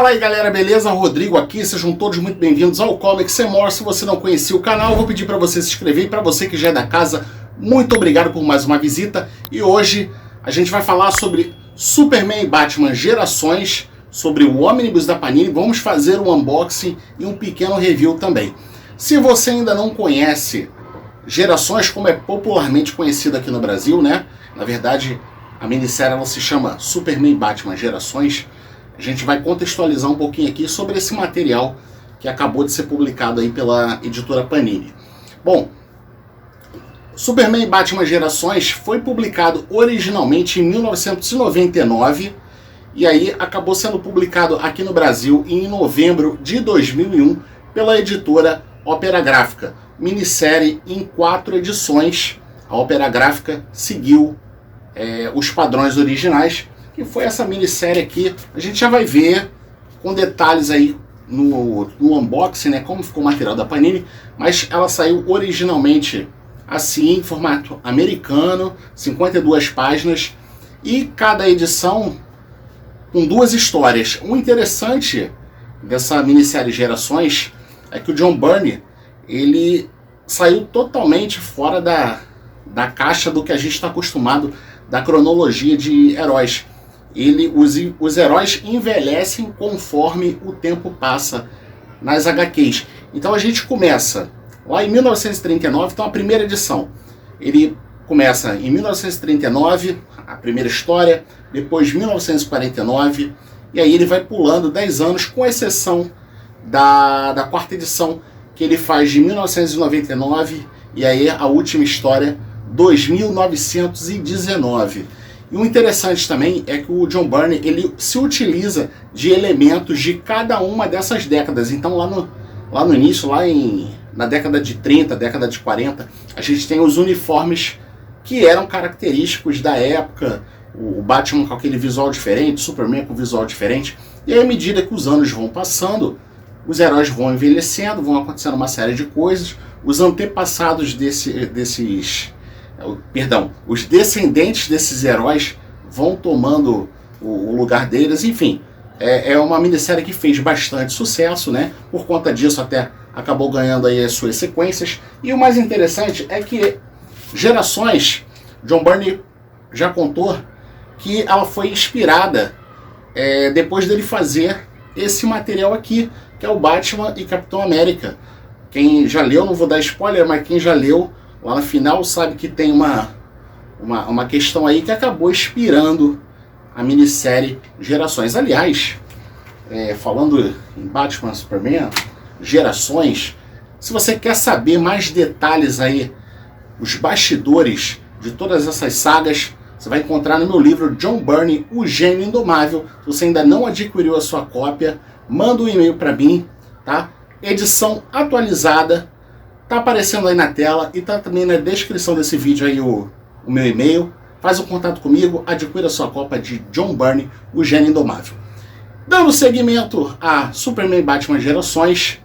Fala aí galera, beleza? Rodrigo aqui, sejam todos muito bem-vindos ao Comics and More. Se você não conhecia o canal, eu vou pedir para você se inscrever, e para você que já é da casa, muito obrigado por mais uma visita. E hoje a gente vai falar sobre Superman e Batman Gerações, sobre o Omnibus da Panini. Vamos fazer um unboxing e um pequeno review também. Se você ainda não conhece Gerações, como é popularmente conhecido aqui no Brasil, né? Na verdade, a minissérie ela se chama Superman e Batman Gerações. A gente vai contextualizar um pouquinho aqui sobre esse material que acabou de ser publicado aí pela editora Panini. Bom, Superman e Batman Gerações foi publicado originalmente em 1999 e aí acabou sendo publicado aqui no Brasil em novembro de 2001 pela editora Opera Gráfica. Minissérie em 4 edições. A Opera Gráfica seguiu os padrões originais, que foi essa minissérie aqui. A gente já vai ver com detalhes aí no unboxing, né, como ficou o material da Panini, mas ela saiu originalmente assim, em formato americano, 52 páginas, e cada edição com 2 histórias. O interessante dessa minissérie Gerações é que o John Byrne, ele saiu totalmente fora da caixa do que a gente está acostumado da cronologia de heróis. Os heróis envelhecem conforme o tempo passa nas HQs. Então a gente começa lá em 1939, então a primeira edição. Ele começa em 1939, a primeira história, depois 1949, e aí ele vai pulando 10 anos, com exceção da quarta edição, que ele faz de 1999, e aí a última história, 2919. E o interessante também é que o John Byrne, ele se utiliza de elementos de cada uma dessas décadas. Então lá no início, na década de 30, década de 40, a gente tem os uniformes que eram característicos da época, o Batman com aquele visual diferente, Superman com visual diferente. E aí, à medida que os anos vão passando, os heróis vão envelhecendo, vão acontecendo uma série de coisas, os antepassados os descendentes desses heróis vão tomando o lugar deles. Enfim, é uma minissérie que fez bastante sucesso, né? Por conta disso até acabou ganhando aí as suas sequências. E o mais interessante é que Gerações, John Byrne já contou que ela foi inspirada depois dele fazer esse material aqui, que é o Batman e Capitão América. Quem já leu, não vou dar spoiler, mas quem já leu, lá no final sabe que tem uma questão aí que acabou inspirando a minissérie Gerações. Aliás, falando em Batman Superman, Gerações, se você quer saber mais detalhes aí, os bastidores de todas essas sagas, você vai encontrar no meu livro John Byrne, O Gênio Indomável. Se você ainda não adquiriu a sua cópia, manda um e-mail para mim, tá? Edição atualizada. Tá aparecendo aí na tela e tá também na descrição desse vídeo aí o meu e-mail. Faz um contato comigo, adquira sua cópia de John Byrne, O Gênio Indomável. Dando seguimento a Superman e Batman Gerações,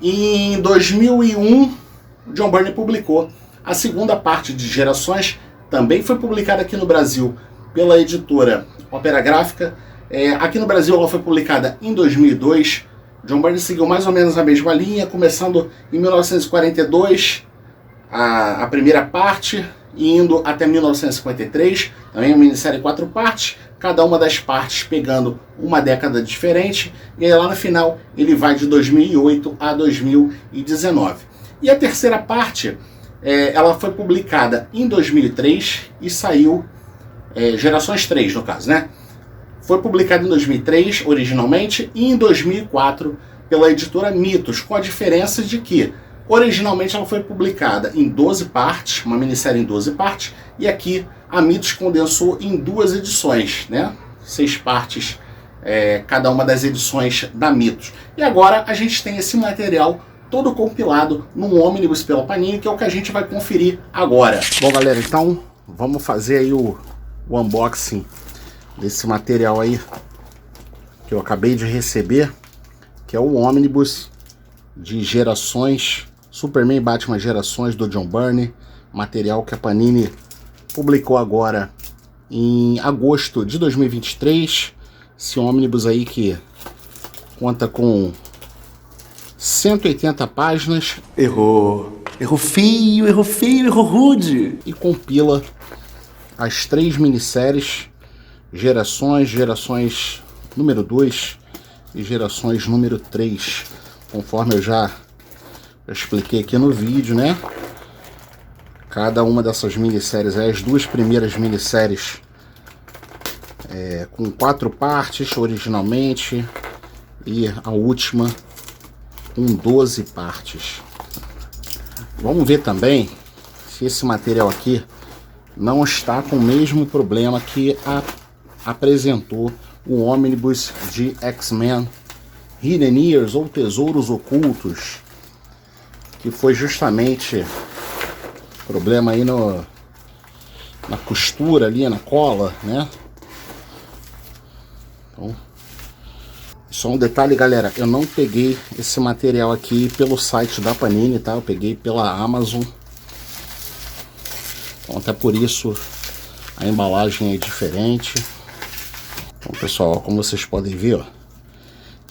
em 2001, John Byrne publicou a segunda parte de Gerações. Também foi publicada aqui no Brasil pela editora Opera Gráfica. Aqui no Brasil ela foi publicada em 2002. John Byrne seguiu mais ou menos a mesma linha, começando em 1942, a primeira parte, e indo até 1953, também uma minissérie em 4 partes, cada uma das partes pegando uma década diferente, e aí lá no final ele vai de 2008 a 2019. E a terceira parte, ela foi publicada em 2003 e saiu, Gerações 3 no caso, né? Foi publicado em 2003, originalmente, e em 2004 pela editora Mitos, com a diferença de que, originalmente, ela foi publicada em 12 partes, uma minissérie em 12 partes, e aqui a Mitos condensou em 2 edições, né? 6 partes, cada uma das edições da Mitos. E agora a gente tem esse material todo compilado num Omnibus pela Panini, que é o que a gente vai conferir agora. Bom, galera, então vamos fazer aí o unboxing desse material aí que eu acabei de receber, que é o Omnibus de Gerações, Superman e Batman Gerações, do John Byrne, material que a Panini publicou agora em agosto de 2023, esse Omnibus aí que Conta com 180 páginas. Errou. Errou feio, errou rude. E compila as 3 minisséries, Gerações número 2 e Gerações número 3, conforme eu já expliquei aqui no vídeo, né? Cada uma dessas minisséries, as 2 primeiras minisséries com 4 partes originalmente, e a última com 12 partes. Vamos ver também se esse material aqui não está com o mesmo problema que apresentou o ônibus de X-Men Hidden Years, ou Tesouros Ocultos, que foi justamente problema aí na costura ali, na cola, né? Então, só um detalhe, galera, eu não peguei esse material aqui pelo site da Panini, tá? Eu peguei pela Amazon. Então, até por isso a embalagem é diferente. Então, pessoal, como vocês podem ver, ó,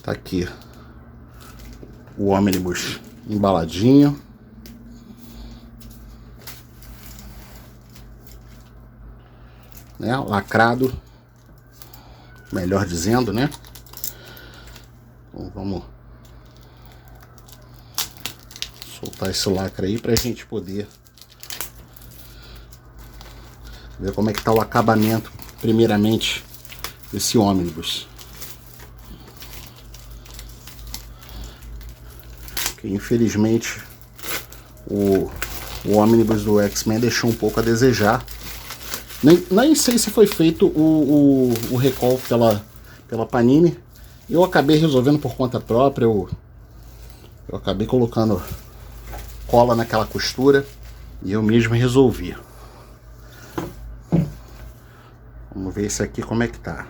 tá aqui o ônibus embaladinho. Né? Lacrado, melhor dizendo, né? Então, vamos soltar esse lacre aí pra gente poder ver como é que tá o acabamento, primeiramente, desse ônibus. Que infelizmente o ônibus do X-Men deixou um pouco a desejar. Nem sei se foi feito o recall pela Panini. Eu acabei resolvendo por conta própria. Eu acabei colocando cola naquela costura e eu mesmo resolvi. Vamos ver esse aqui como é que tá.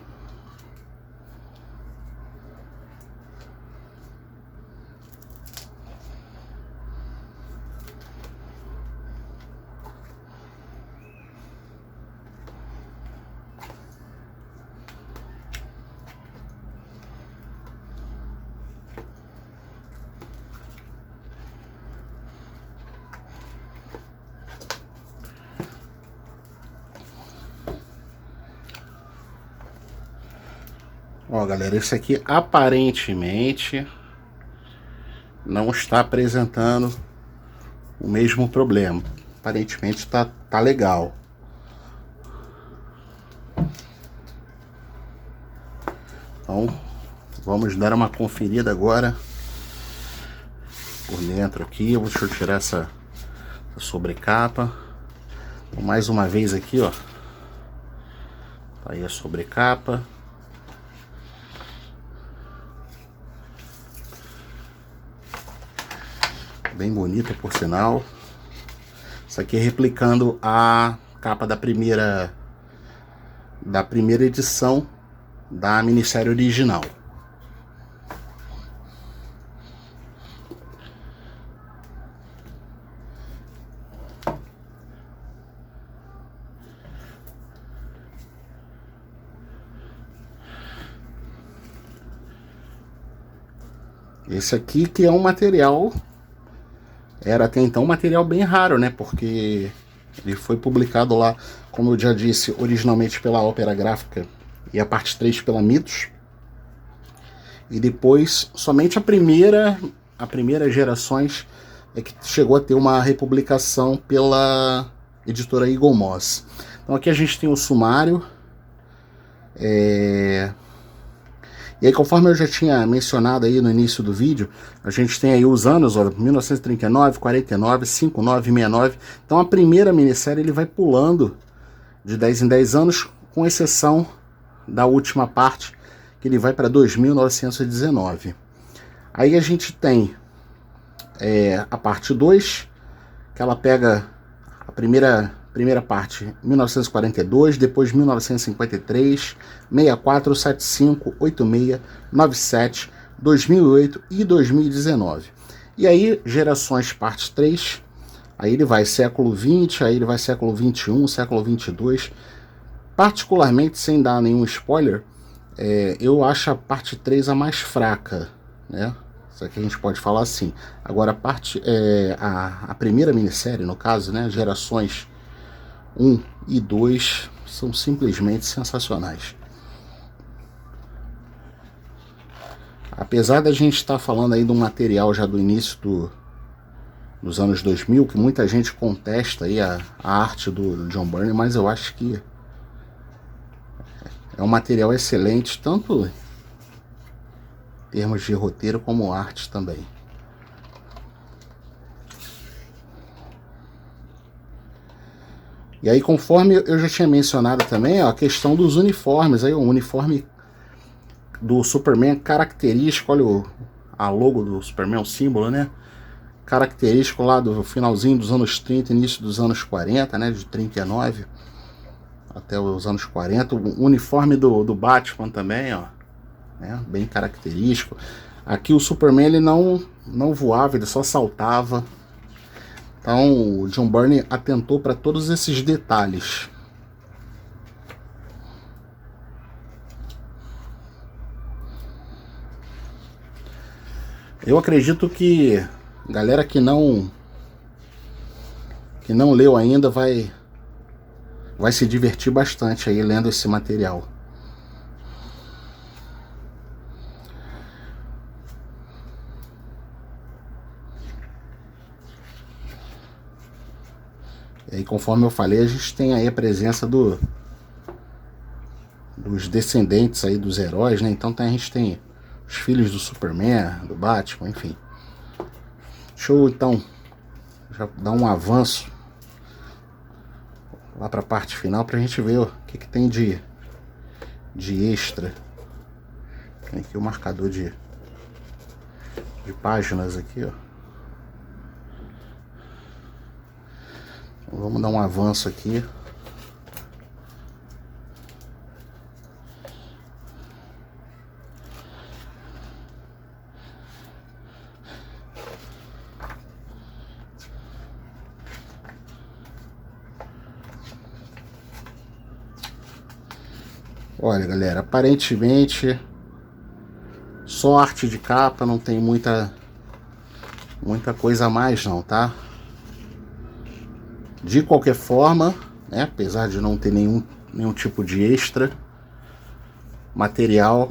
Ó, galera, esse aqui aparentemente não está apresentando o mesmo problema. Aparentemente tá legal. Então, vamos dar uma conferida agora por dentro aqui. Deixa eu tirar essa sobrecapa. Então, mais uma vez aqui, ó. Tá aí a sobrecapa. Bem bonita, por sinal. Isso aqui é replicando a capa da primeira edição da minissérie original. Esse aqui que é um material... Era até então um material bem raro, né? Porque ele foi publicado lá, como eu já disse, originalmente pela Opera Gráfica e a parte 3 pela Mitos. E depois, somente a primeira Gerações é que chegou a ter uma republicação pela editora Eagle Moss. Então aqui a gente tem o sumário. E aí, conforme eu já tinha mencionado aí no início do vídeo, a gente tem aí os anos, ó, 1939, 49, 59, 69. Então a primeira minissérie ele vai pulando de 10 em 10 anos, com exceção da última parte, que ele vai para 2919. Aí a gente tem a parte 2, que ela pega a primeira parte, 1942, depois 1953, 64, 75, 86, 97, 2008 e 2019. E aí, Gerações parte 3, aí ele vai século 20, aí ele vai século 21, século 22. Particularmente, sem dar nenhum spoiler, eu acho a parte 3 a mais fraca, né? Isso aqui a gente pode falar assim. Agora a primeira minissérie, no caso, né? Gerações 1 e 2 são simplesmente sensacionais. Apesar da gente estar falando aí de um material já do início dos anos 2000, que muita gente contesta aí a arte do John Byrne, mas eu acho que é um material excelente, tanto em termos de roteiro como arte também. E aí, conforme eu já tinha mencionado também, ó, a questão dos uniformes, aí o uniforme do Superman característico, olha a logo do Superman, o símbolo, né? Característico lá do finalzinho dos anos 30, início dos anos 40, né? De 39 até os anos 40. O uniforme do Batman também, ó, né? Bem característico. Aqui o Superman ele não voava, ele só saltava. Então o John Byrne atentou para todos esses detalhes. Eu acredito que a galera que não leu ainda vai se divertir bastante aí lendo esse material. E aí, conforme eu falei, a gente tem aí a presença dos descendentes aí dos heróis, né? Então a gente tem os filhos do Superman, do Batman, enfim. Deixa eu então já dar um avanço lá para a parte final para a gente ver o que tem de extra. Tem aqui o marcador de páginas aqui, ó. Então, vamos dar um avanço aqui. Olha, galera, aparentemente só arte de capa, não tem muita coisa a mais não, tá? De qualquer forma, né, apesar de não ter nenhum tipo de extra, material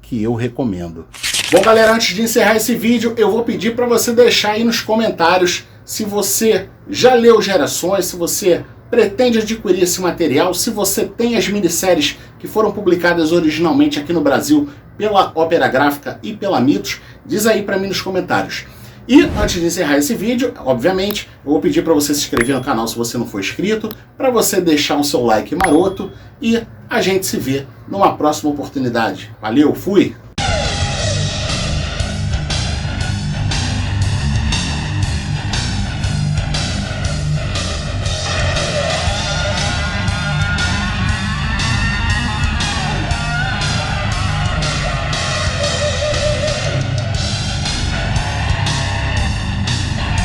que eu recomendo. Bom, galera, antes de encerrar esse vídeo, eu vou pedir para você deixar aí nos comentários se você já leu Gerações, se você pretende adquirir esse material, se você tem as minisséries que foram publicadas originalmente aqui no Brasil pela Ópera Gráfica e pela Mitos, diz aí para mim nos comentários. E antes de encerrar esse vídeo, obviamente, eu vou pedir para você se inscrever no canal se você não for inscrito, para você deixar o seu like maroto e a gente se vê numa próxima oportunidade. Valeu, fui!